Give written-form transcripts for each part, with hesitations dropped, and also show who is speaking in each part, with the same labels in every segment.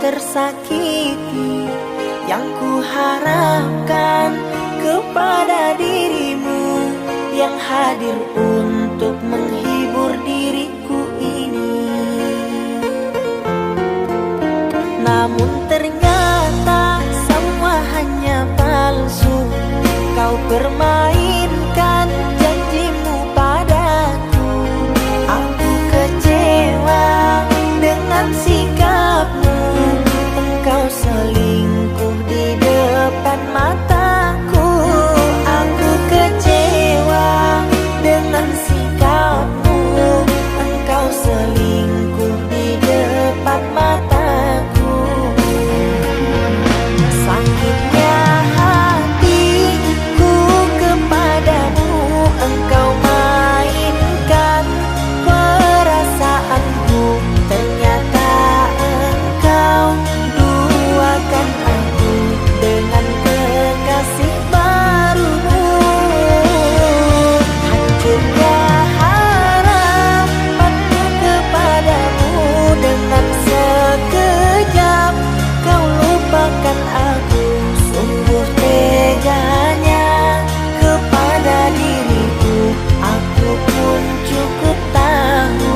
Speaker 1: tersakiti. Yang ku harapkan kepada dirimu yang hadir untuk menghibur diriku ini. Namun ternyata semua hanya palsu. Kau permainkan janjimu padaku. Aku kecewa dengan sikapmu. Engkau selingkuh di depan mataku. Aku kecewa dengan sikapmu. Engkau selingkuh di depan mataku. Sakitnya hatiku kepadamu. Engkau mainkan perasaanku. Ternyata engkau duakan aku dengan kekasih barumu. Hancurnya harapanku kepadamu. Dengan sekejap kau lupakan aku. Sungguh teganya kepada diriku. Aku pun cukup tahu.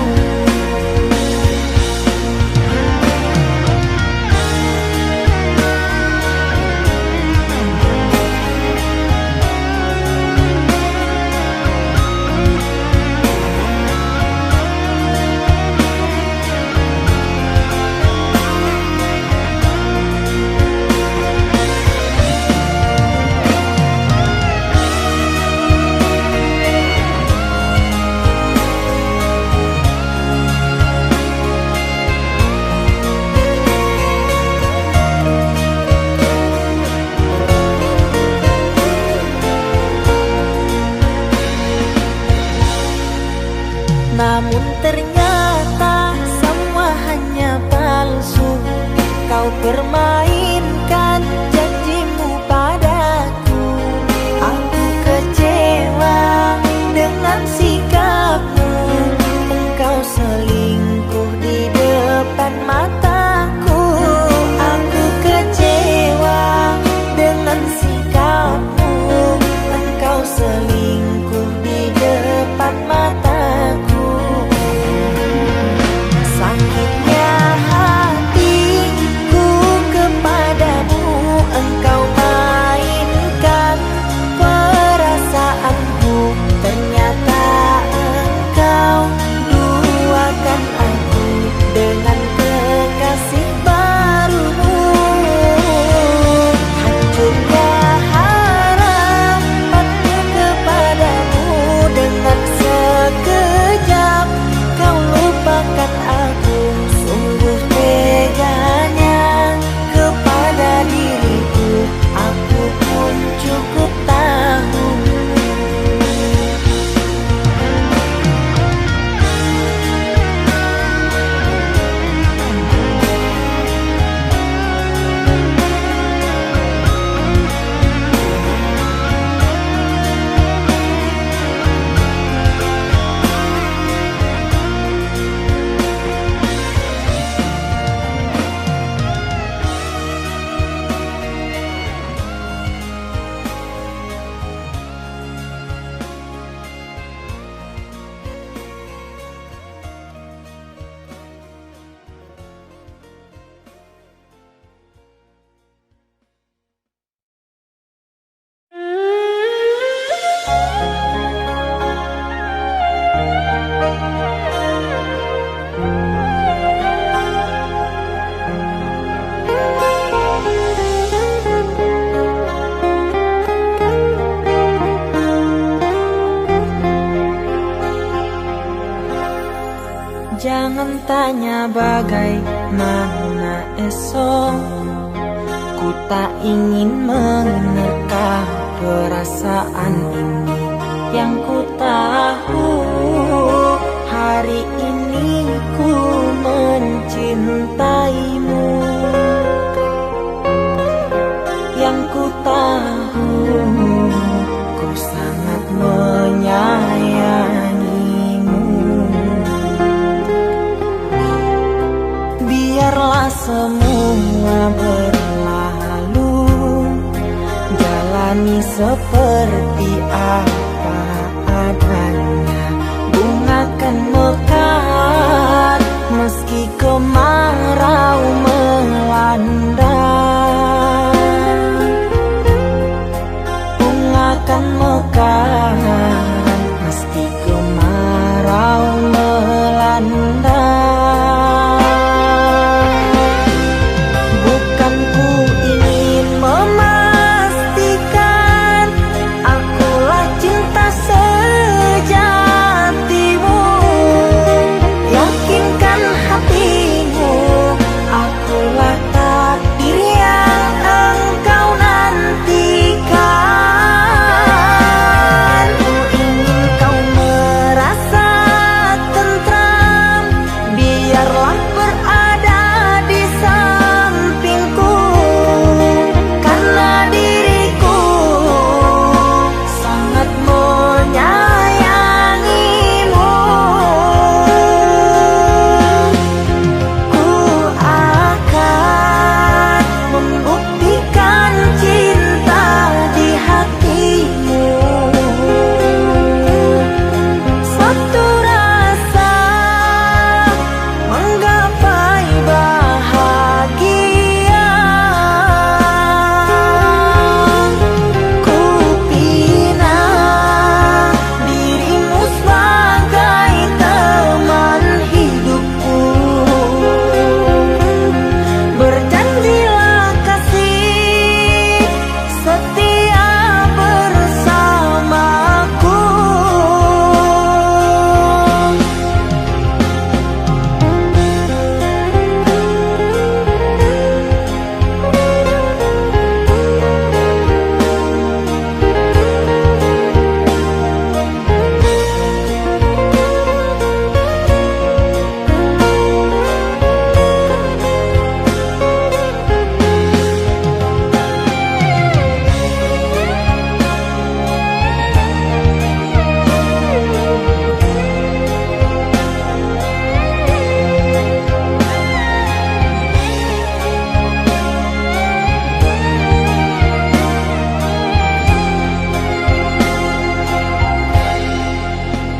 Speaker 1: Namun ternyata semua hanya palsu. Kau permainkan janjimu padaku. Aku kecewa dengan sikapmu. Engkau selingkuh di depan mataku. Aku kecewa dengan sikapmu. Engkau selingkuh di depan mataku. Sakitnya hatiku kepadamu. Engkau mainkan perasaanku. Ternyata engkau duakan aku dengan kekasih barumu. Hancurnya harapanku kepadamu. Dengan sekejap kau lupakan aku. Sungguh teganya kepada diriku. Aku pun cukup tahu. Jangan tanya bagaimana esok. Ku tak ingin menerka perasaan ini. Yang ku tahu hari ini ku mencintaimu. Yang ku tahu ku sangat menyayangimu. Biarlah semua seperti apa adanya. Bunga kan mekar meski kemarau melanda. Bunga kan mekar meski kemarau melanda. Bukan ku ingin memastikan akulah cinta sejatimu. Yakinkan hatimu akulah takdir yang engkau nantikan. Ku ingin kau merasa tentram, biarlah berada di sampingku, karena diriku sangat menyayangimu. Ku akan membuktikan cinta di hatimu. Satu rasa menggapai bahagia. Ku pinang dirimu sebagai teman hidupku. Berjanjilah kasih setia bersamaku.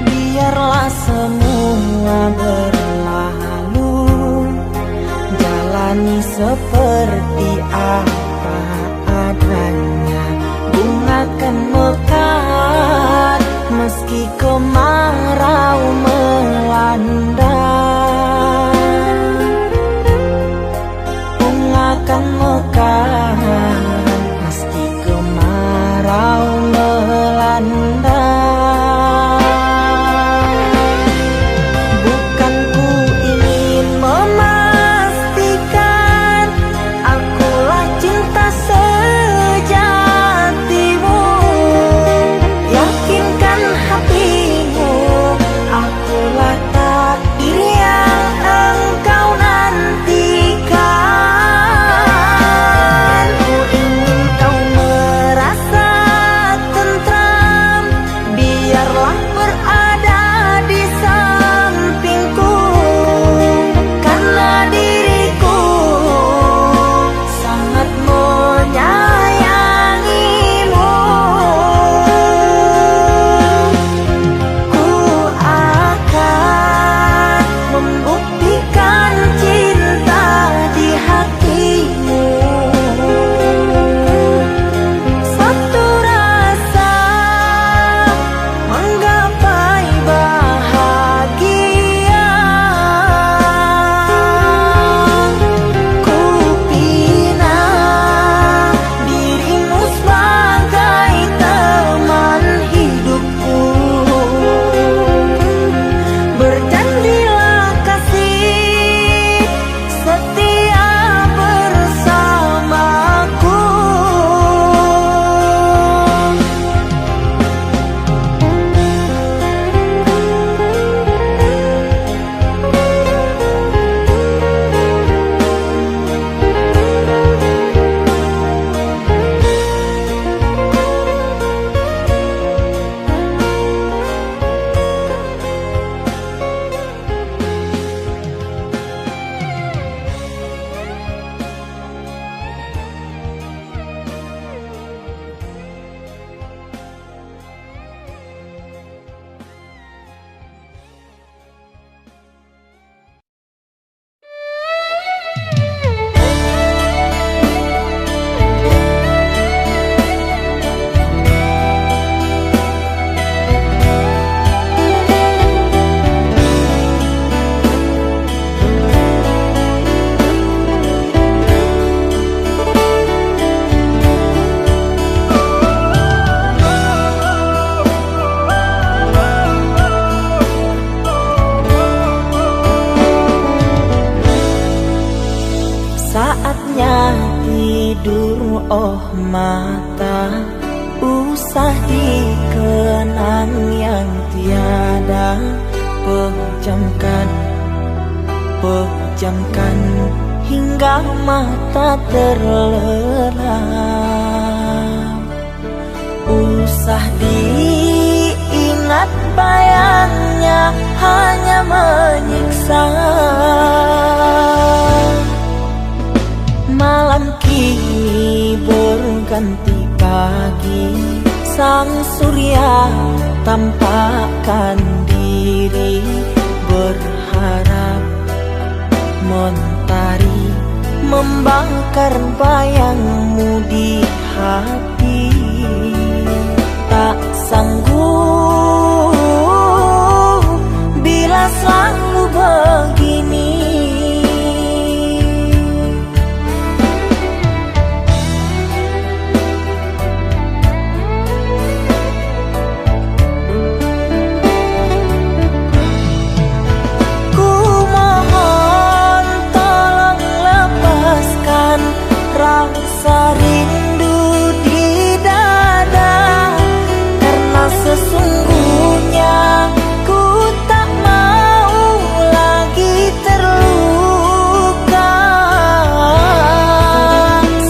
Speaker 1: Biarlah semua berlalu, jalani seperti apa adanya. Bunga kan mekar meski kemarau melanda. Bunga kan mekar meski kemarau melanda. Bukan ku ingin memastikan akulah cinta sejatimu. Yakinkan hatimu akulah takdir oh mata, usah dikenang yang tiada. Pejamkan, pejamkan hingga mata terlelap. Usah diingat bayangnya hanya menyiksa. Malam kini berganti pagi, sang surya tampakkan diri, berharap mentari membakar bayangmu di hati. Tak sanggup bila selalu begini. Ku mohon tolong lepaskan rasa rindu di dada, karena sesungguhnya ku tak mau lagi terluka.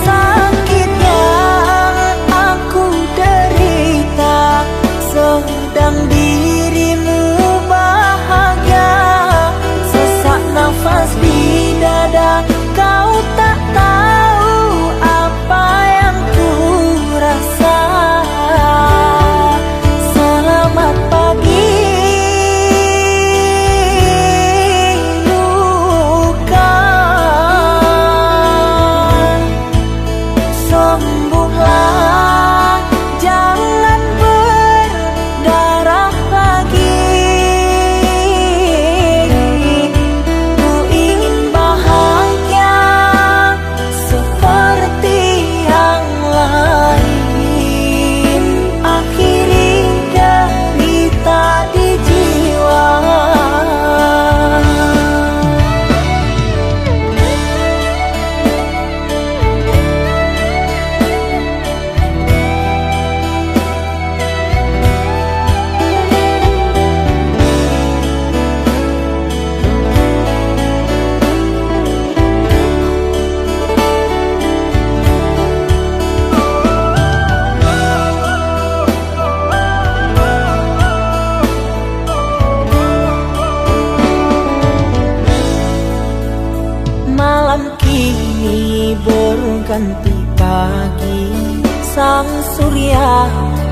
Speaker 1: Sakit yang aku derita, sedang dirimu bahagia. Sesak nafas di dada, kau tak tahu apa yang ku rasa. Selamat pagi luka, sembuhlah, jangan berdarah lagi. Ku ingin bahagia seperti yang lain, akhiri derita di jiwa. Malam kini berganti pagi, sang surya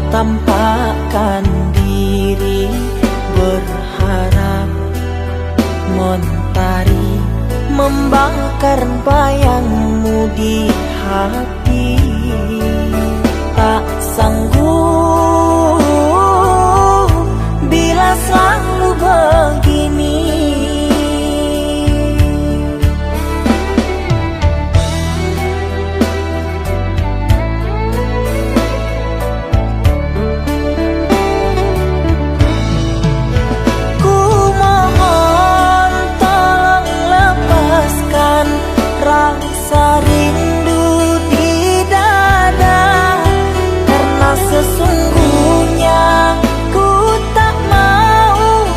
Speaker 1: tampakkan diri, berharap mentari membakar bayangmu di hati. Tak sanggup bila selalu begini. Ku mohon tolong lepaskan rasa rindu di dada, karena sesungguhnya ku tak mau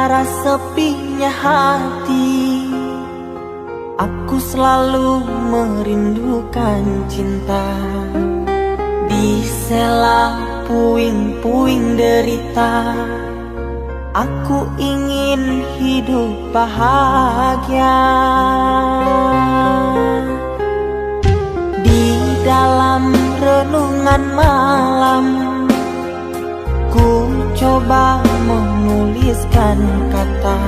Speaker 1: antara sepinya hati, aku selalu merindukan cinta. Di sela puing-puing derita, aku ingin hidup bahagia. Di dalam renungan malam, ku coba menuliskan kata,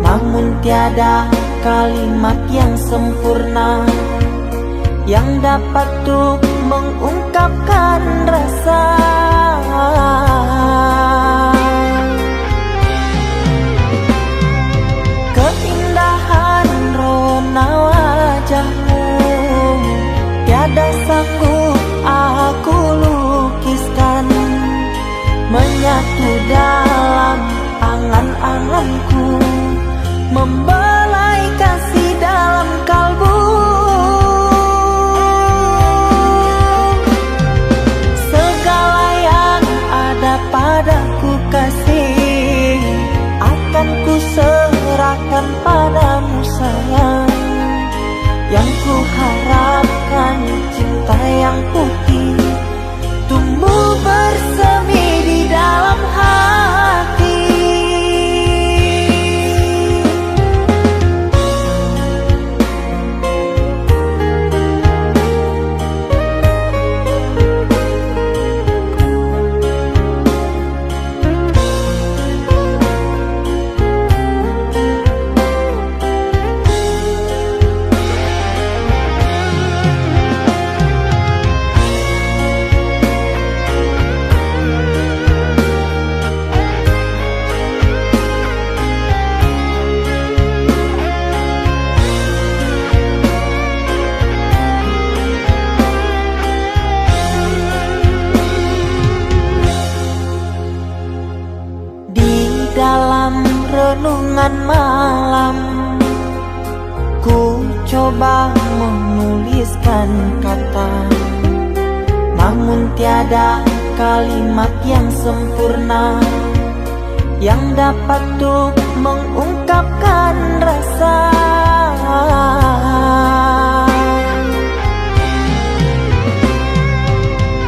Speaker 1: namun tiada kalimat yang sempurna yang dapat untuk mengungkapkan rasa. Keindahan rona wajahmu tiada sanggup aku lukiskan, menyatu dalam angan-anganku, membelai kasih dalam kalbu. Segala yang ada padaku kasih, akan ku serahkan padamu sayang. Yang ku harapkan cinta yang putih tumbuh bersemi di dalam hati. Dalam renungan malam, ku coba menuliskan kata, namun tiada kalimat yang sempurna yang dapat untuk mengungkapkan rasa.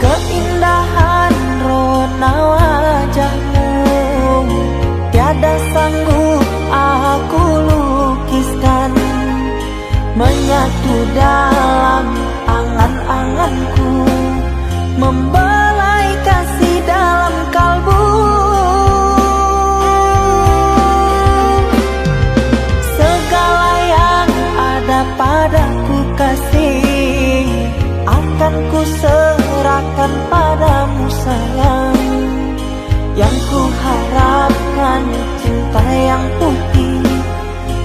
Speaker 1: Keindahan rona wajahmu tiada sanggup aku lukiskan, menyatu dalam angan-anganku, membelai kasih dalam kalbu. Segala yang ada padaku kasih, akan ku serahkan padamu sayang. Yang ku harapkan cinta yang putih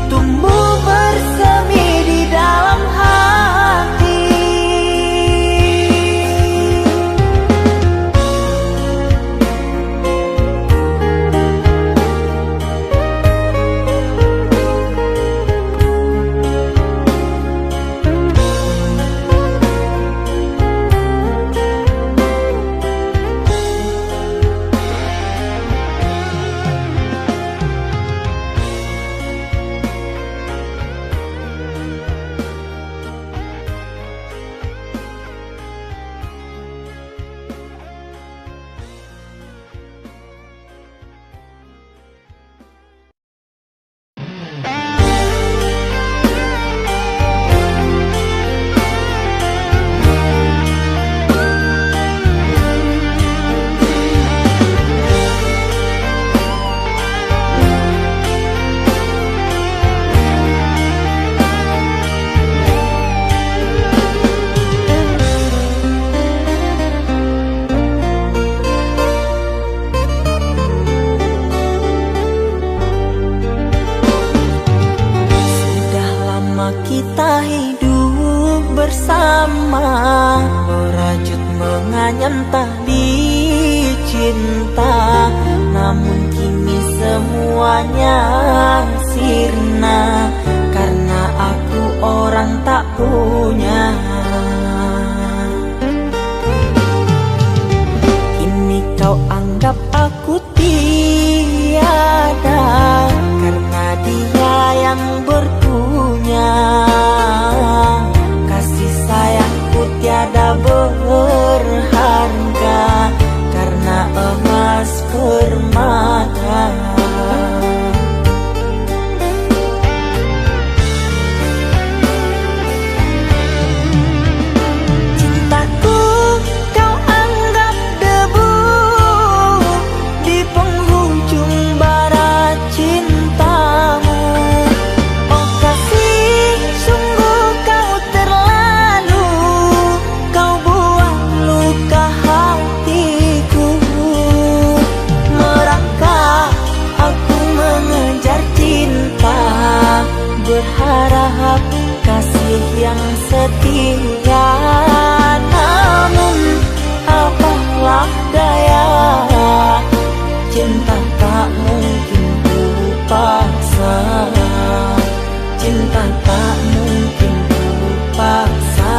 Speaker 1: tumbuh bersemi di dalam hati. Kita hidup bersama, merajut menganyam tali cinta, namun kini semuanya sirna karena aku orang tak punya. Kini kau anggap aku tiada, yang setia. Namun apalah daya, cinta tak mungkin ku paksa, cinta tak mungkin ku paksa.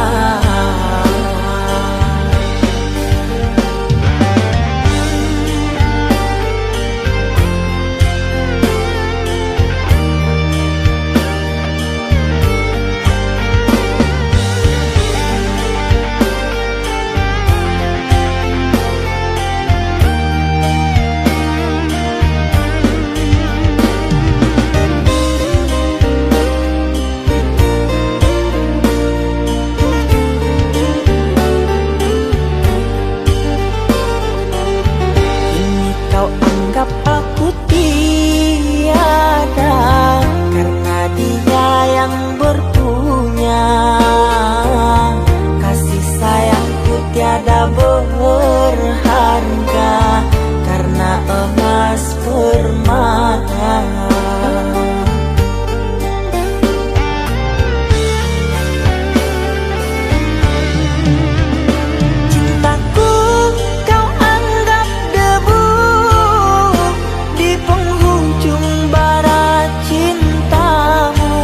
Speaker 1: Tiada berharga karena emas permata. Cintaku kau anggap debu di penghujung bara cintamu.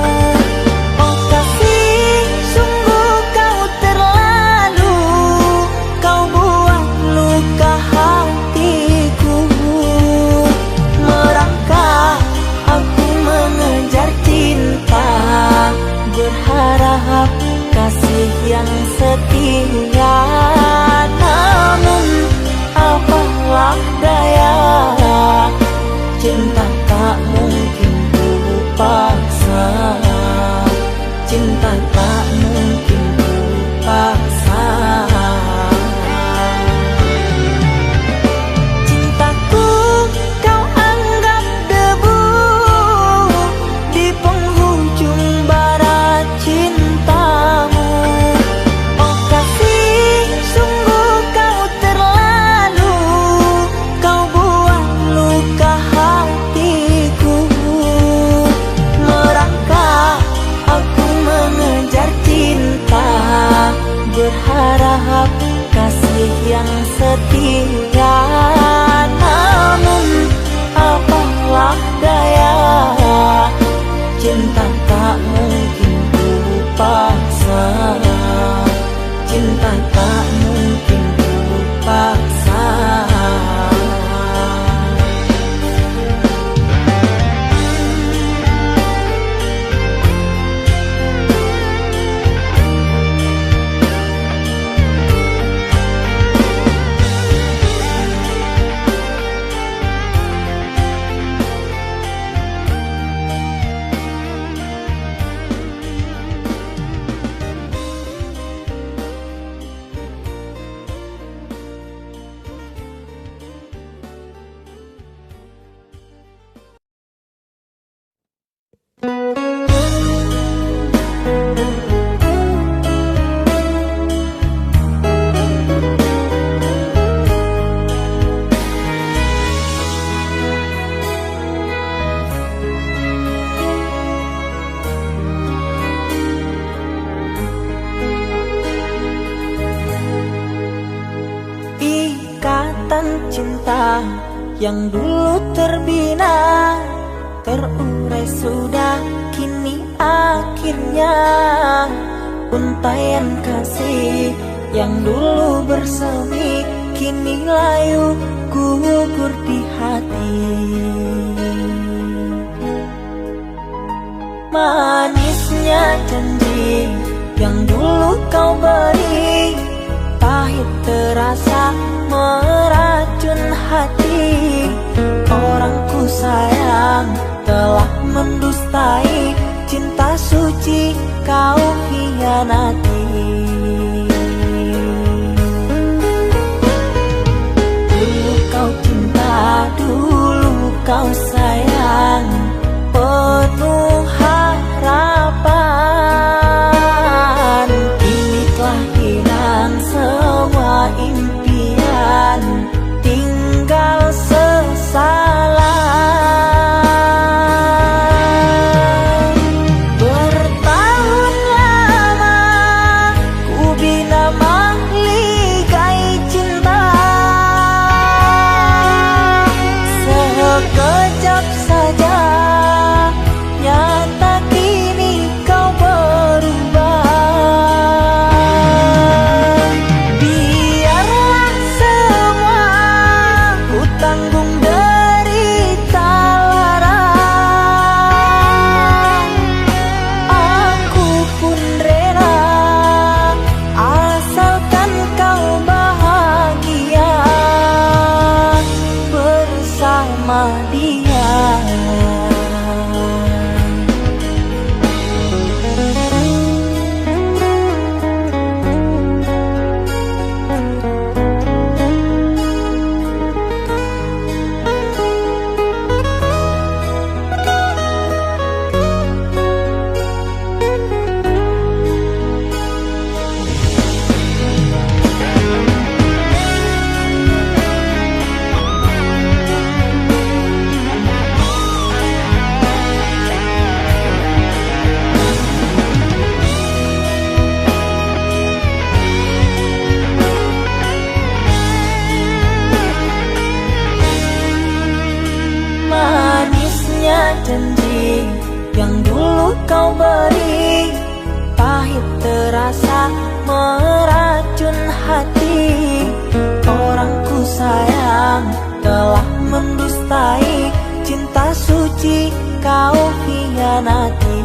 Speaker 1: Oh kasih, sungguh kau terlalu, kau buat luka hatiku. Merangkak aku mengejar cinta, berharap kasih yang setia. Namun apalah daya, cinta tak mungkin ku paksa, cinta tak mungkin ku paksa. Cintaku kau anggap debu di penghujung bara cintamu. Oh kasih, sungguh kau terlalu, kau buat luka hatiku. Merangkak aku mengejar cinta, berharap kasih yang setia. Namun apalah daya, cinta tak mungkin ku paksa, cinta tak mungkin ku paksa. Ikatan cinta yang dulu terbina, terurai sudah kini akhirnya. Untaian kasih yang dulu bersemi, kini layu gugur di hati. Manisnya janji yang dulu kau beri, pahit terasa meracun hati. Orang ku sayang telah mendustai, cinta suci kau hianati. Dulu kau cinta, dulu kau sayang, penuh harapan. Kini telah hilang semua impian, tinggal sesalan. Bertahun lama kau beri, pahit terasa meracun hati. Orang ku sayang telah mendustai, cinta suci kau hianati.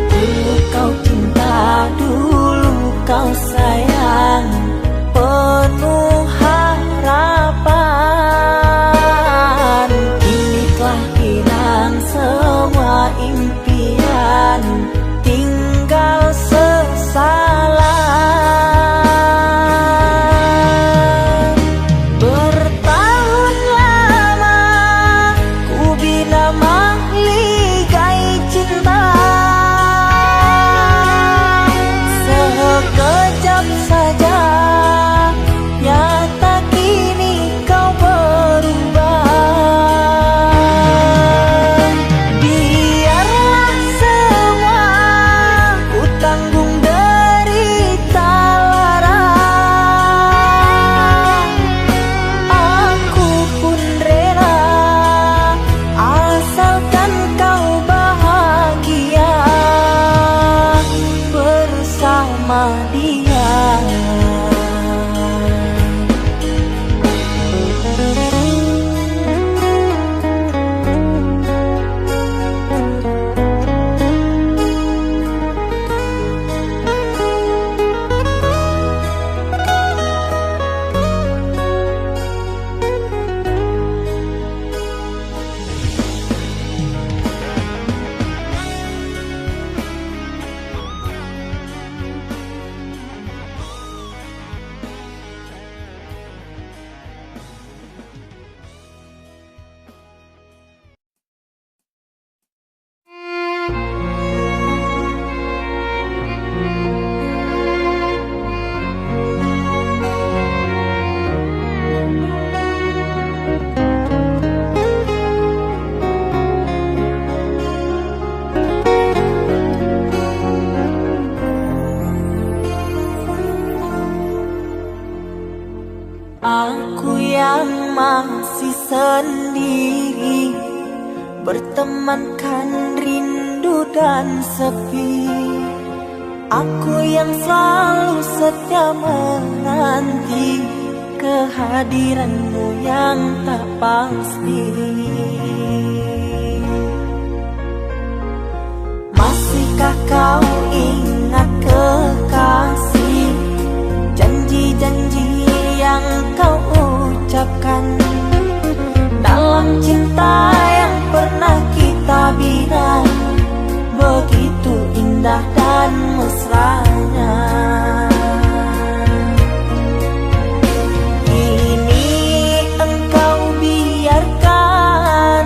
Speaker 1: Dulu kau cinta, dulu kau sayang, penuh harapan. Kini telah hilang semua impian, tinggal sesalan. Bertahun lama ku bina mahligai cinta, sekejap saja nyata kini kau berubah. Biarlah semua ku tanggung derita lara, aku pun rela asalkan kau bahagia bersama dia. Aku yang masih sendiri, bertemankan rindu dan sepi. Aku yang selalu setia menanti kehadiranmu yang tak pasti. Masihkah kau ingat kekasih, janji-janji yang kau ucapkan dalam cinta yang pernah kita bina, begitu indah dan mesranya. Kini engkau biarkan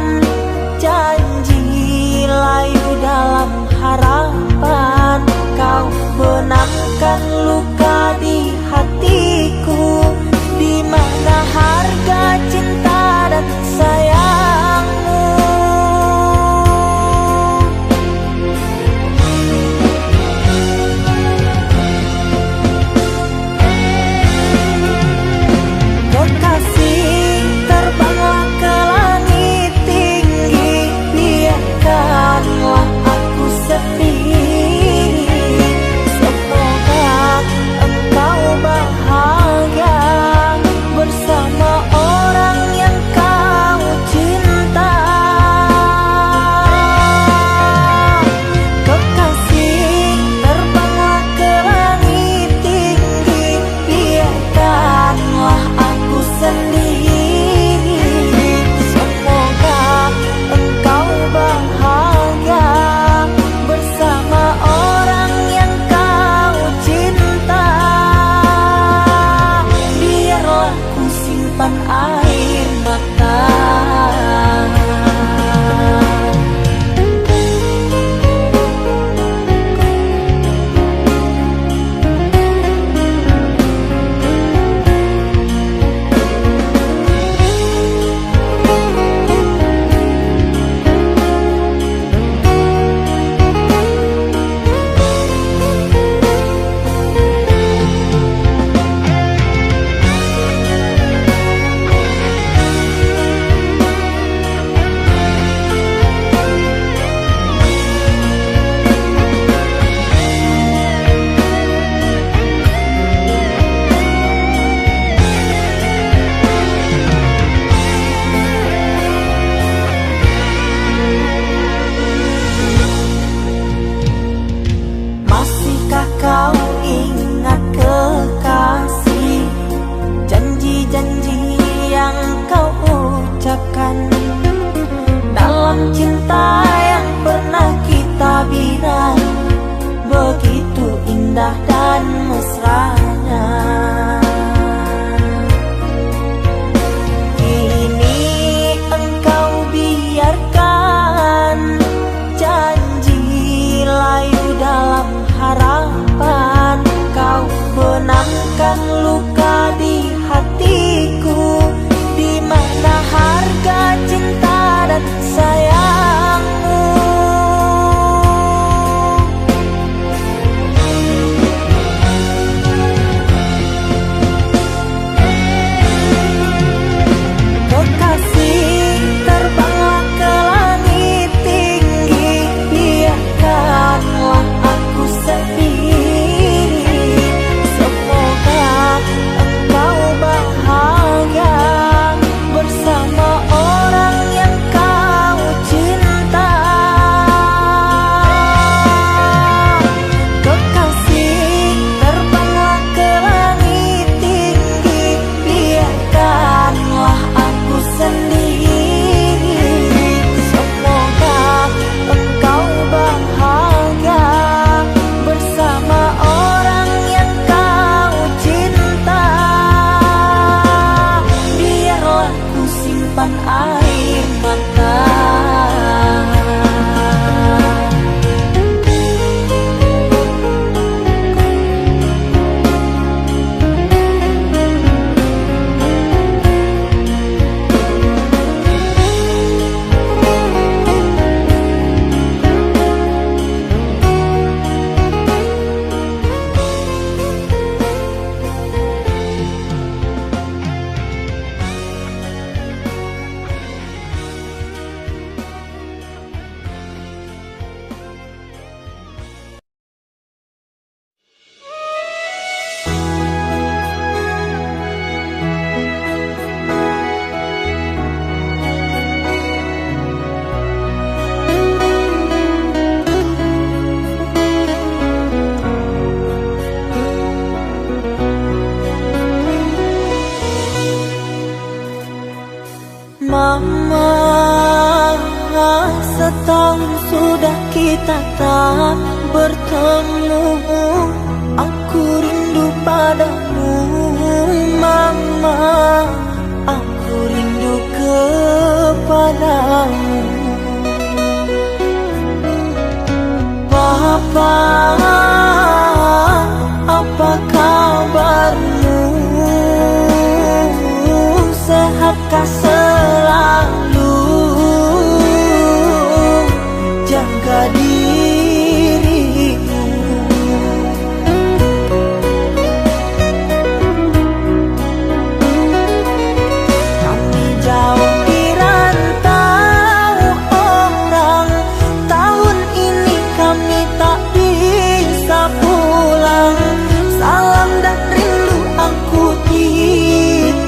Speaker 1: indah dan mesranya. Kini engkau biarkan janji layu dalam harapan. Kau benamkan luka di hatiku, di mana harga cinta dan sayangmu. Kekasih, terbanglah ke langit tinggi, biarkanlah aku sendiri. Semoga engkau bahagia bersama orang yang kau cinta. Kekasih, terbanglah ke langit tinggi, biarkanlah aku sendiri. Semoga engkau bahagia bersama orang yang kau cinta. Biarlah ku simpan air mata. Mama, setahun sudah kita tak bertemu. Aku rindu padamu, Mama. Aku rindu kepadamu. Papa, apa kabarmu? Sehatkah selalu? Jaga dirimu. Kami jauh di rantau orang, tahun ini kami tak bisa pulang. Salam dan rindu aku titipkan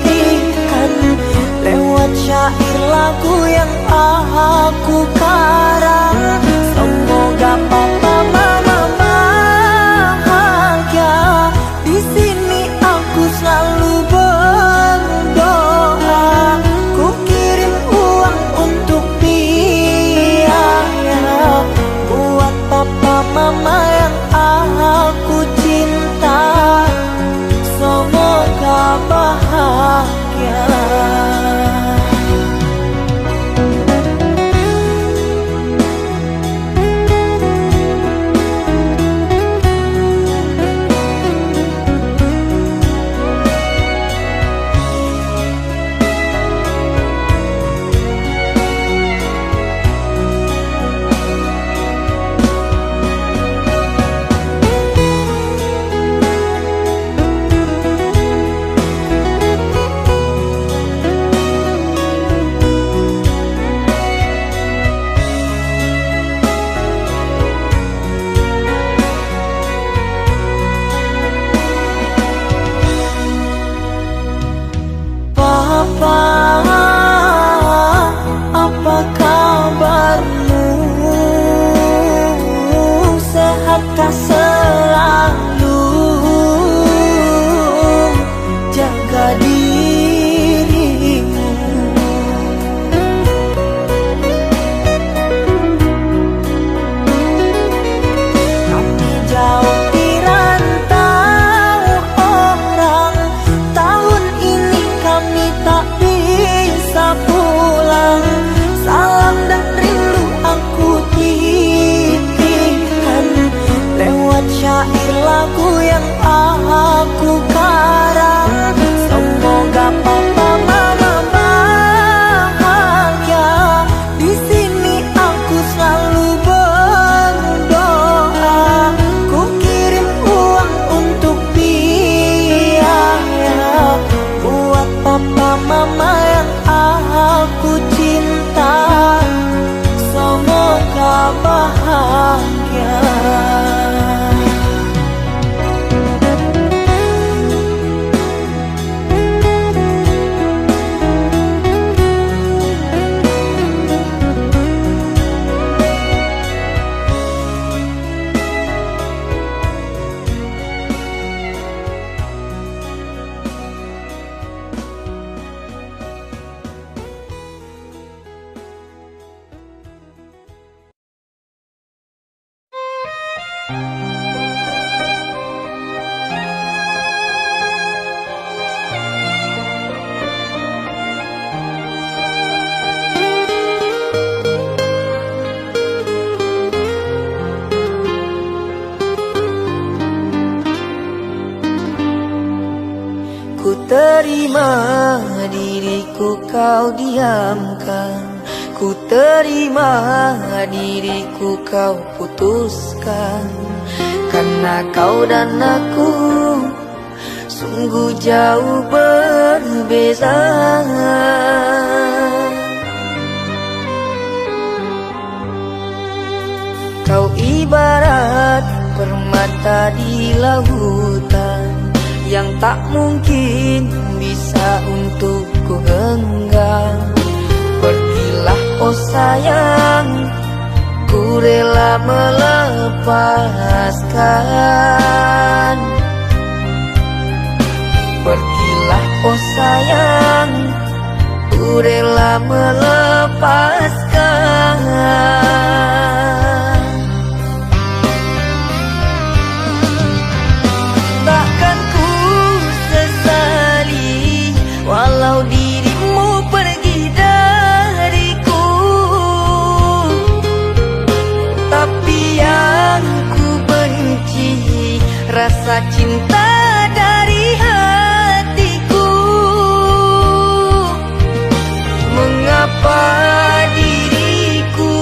Speaker 1: lewat syair lagu yang aku karang. Semoga papa mama bahagia. Di sini aku selalu berdoa. Ku kirim uang untuk biaya buat papa mama yang aku cinta. Semoga bahagia. Apa kabarmu? Sehatkah selalu? Jaga dirimu. Kami jauh di rantau lagu yang aku karang. Semoga papa mama bahagia. Di sini aku selalu berdoa. Ku kirim uang untuk biaya buat papa mama yang aku cinta. Semoga bahagia. Ku terima diriku kau diamkan. Ku terima diriku kau putuskan. Karena kau dan aku sungguh jauh berbeza. Kau ibarat permata di lautan yang tak mungkin bisa untuk ku genggam. Pergilah oh sayang, ku rela melepaskan. Pergilah oh sayang, ku rela melepaskan. Takkan ku sesali walau dirimu pergi dariku. Tapi yang ku benci rasa cinta dari hatiku. Mengapa diriku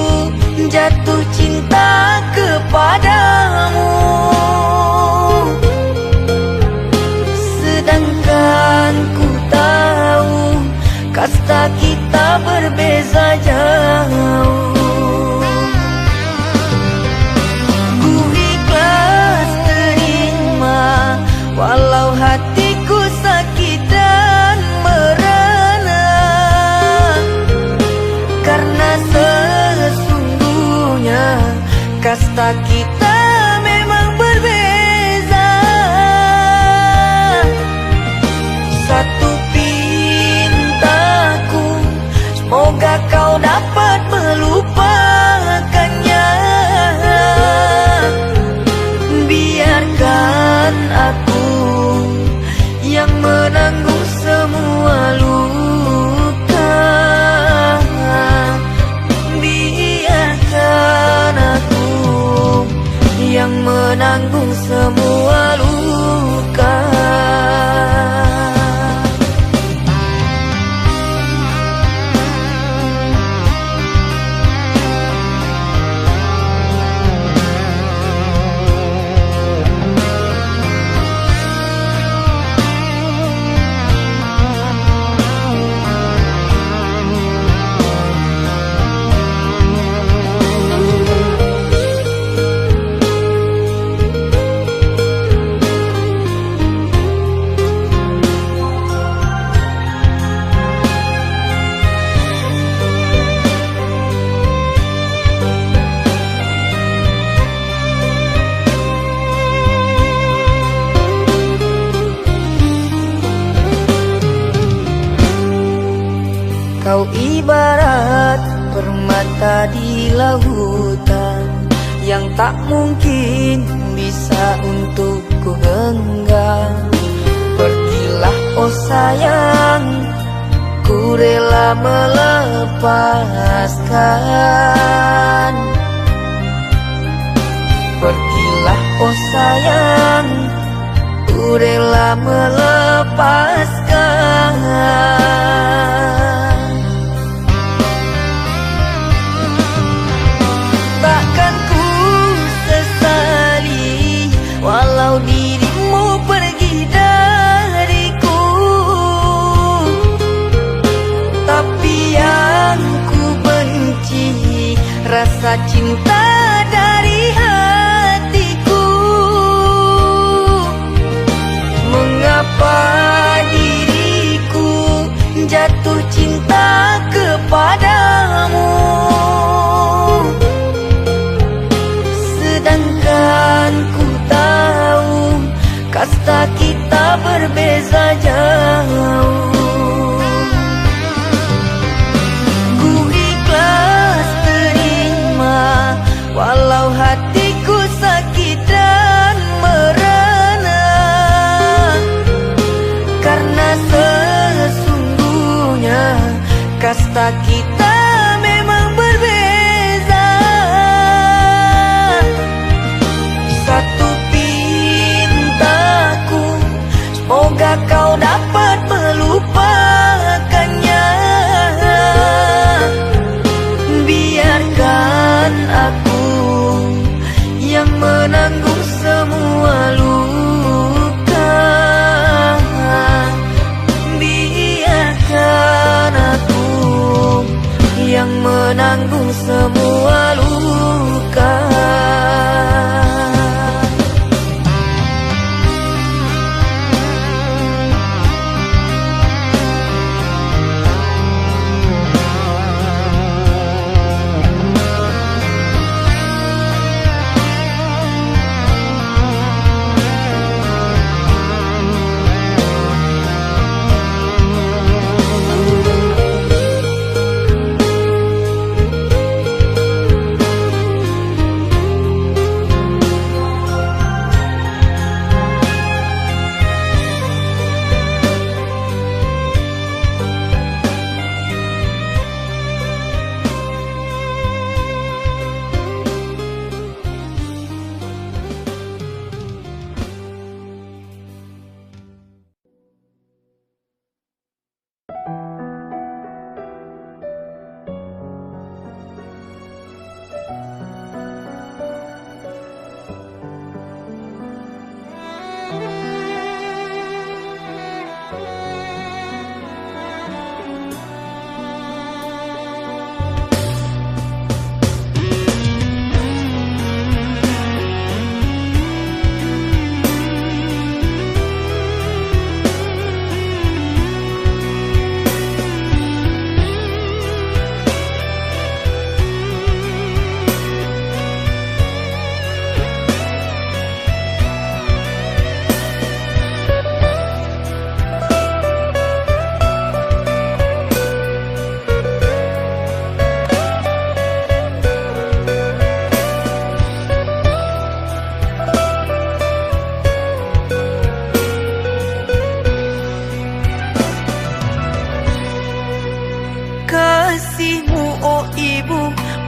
Speaker 1: jatuh cinta kepadamu, sedangkan ku tahu kasta kita berbeza jauh. Ku ikhlas terima walau hatiku sakit dan merana. Karena sesungguhnya kasta kita memang berbeza. Satu pintaku, semoga kau dapat melupakannya. Biarkan aku yang menanggung semua luka. Biarkan aku yang menanggung semua luka. Kau ibarat permata di lautan yang tak mungkin bisa untuk ku genggam. Pergilah oh sayang, ku rela melepaskan. Pergilah oh sayang, ku rela melepaskan. Takkan ku sesali walau dirimu pergi dariku, tapi yang ku benci rasa cinta dari hatiku. Mengapa diriku jatuh cinta kepadamu, sedangkan ku tahu kasta kita berbeza jauh. Ku ikhlas terima walau hatiku sakit dan merana, karena sesungguhnya kasta kita memang berbeza. Satu pintaku, semoga kau dapat melupakannya. Biarkan aku yang menanggung semua luka. Biarkan aku yang menanggung semua luka.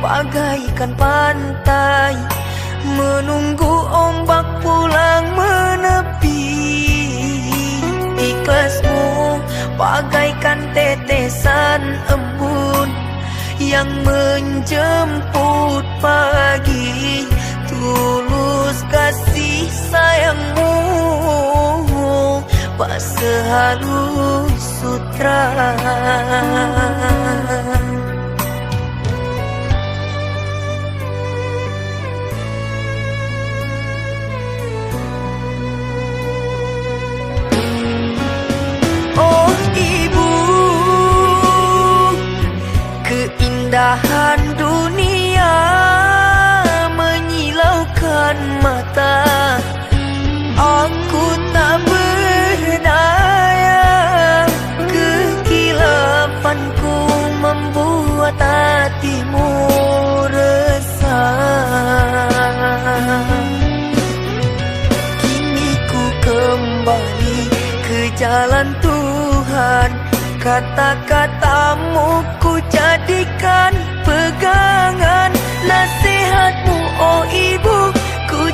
Speaker 1: bagaikan pantai menunggu ombak pulang menepi. Ikhlasmu bagaikan tetesan embun yang menjemput pagi. Tulus kasih sayangmu tak sehalus sutra. Oh ibu, keindahan dunia menyilaukan mata. Aku tak berdaya, kekilafanku membuat hatimu resah. Kini ku kembali ke jalan Tuhan, kata-katamu ku jadikan pegangan. Nasihatmu oh ibu ku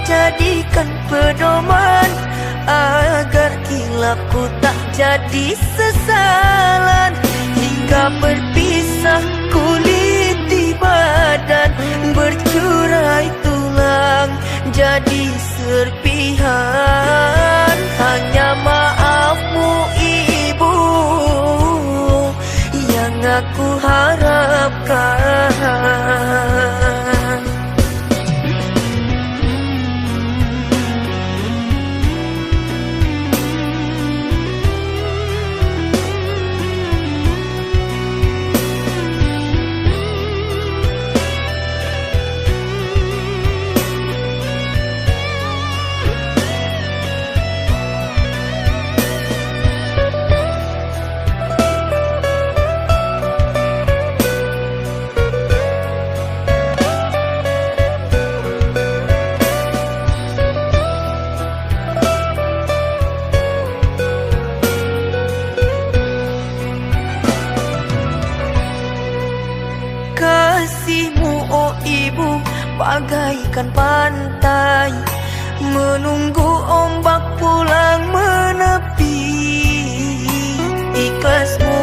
Speaker 1: jadi sesalan, hingga berpisah kulit di badan, bercurai tulang jadi serpihan. Hanya maafmu ibu yang aku harapkan. Kasihmu oh ibu bagaikan pantai, menunggu ombak pulang menepi. Ikhlasmu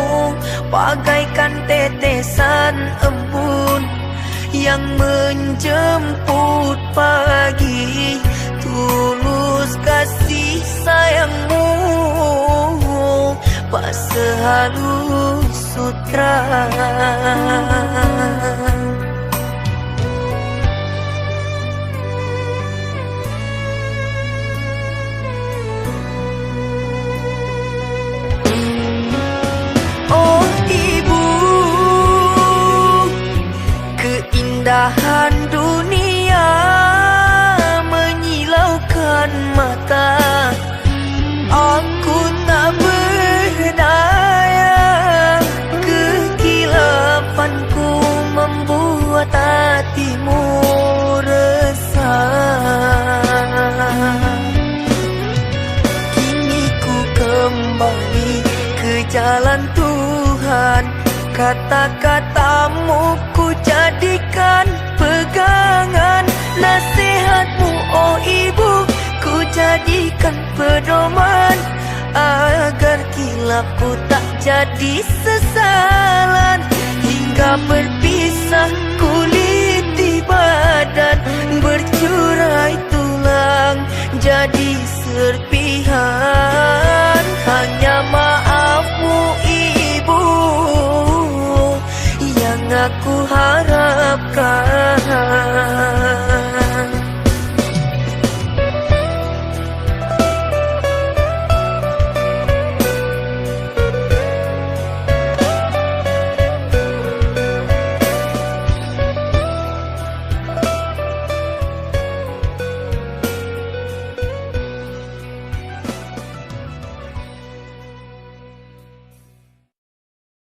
Speaker 1: bagaikan tetesan embun yang menjemput pagi. Tulus kasih sayangmu pas sehalus sutra. Oh ibu, keindahan dunia menyilaukan mata. Aku tak berdaya, kekilafanku membuat hatimu resah. Kini ku kembali ke jalan Tuhan, kata-katamu ku jadikan pegangan. Nasihatmu oh ibu ku jadikan pedoman, agar kilapku tak jadi sesalan, hingga berpisah kulit di badan, bercurai tulang jadi serpihan. Hanya maafmu ibu yang aku harapkan.